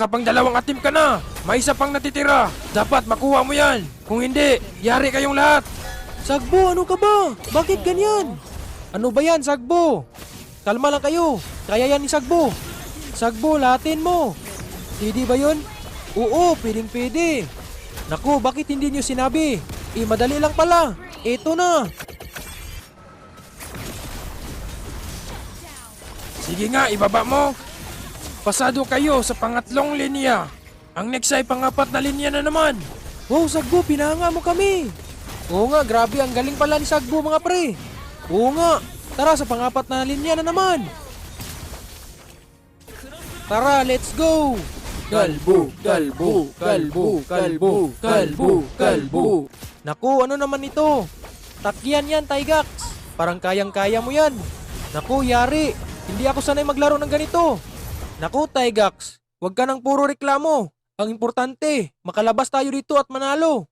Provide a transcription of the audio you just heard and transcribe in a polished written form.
Nakapang dalawang atim ka na. May isa pang natitira. Dapat makuha mo yan. Kung hindi, yari kayong lahat. Sagbo, ano ka ba? Bakit ganyan? Ano ba yan, Sagbo? Kalma lang kayo. Kaya yan ni Sagbo. Sagbo, lahatin mo. Pwede ba yun? Oo, pwedeng-pwede. Naku, bakit hindi nyo sinabi? Madali lang pala. Eto na. Sige nga, ibaba mo. Pasado kayo sa pangatlong linya. Ang next ay pangapat na linya na naman. Wow, Sagbo, pinahanga mo kami. Oo nga, grabe, ang galing pala ni Sagbo, mga pre. Oo nga, tara sa pangapat na linya na naman. Tara, let's go. Galbo, galbo, galbo, galbo, galbo, galbo. Naku, ano naman ito? Takyan yan, Tygax. Parang kayang-kaya mo yan. Naku, yari. Hindi ako sanay maglaro ng ganito. Naku, Tygax. Huwag ka nang puro reklamo. Ang importante, makalabas tayo dito at manalo.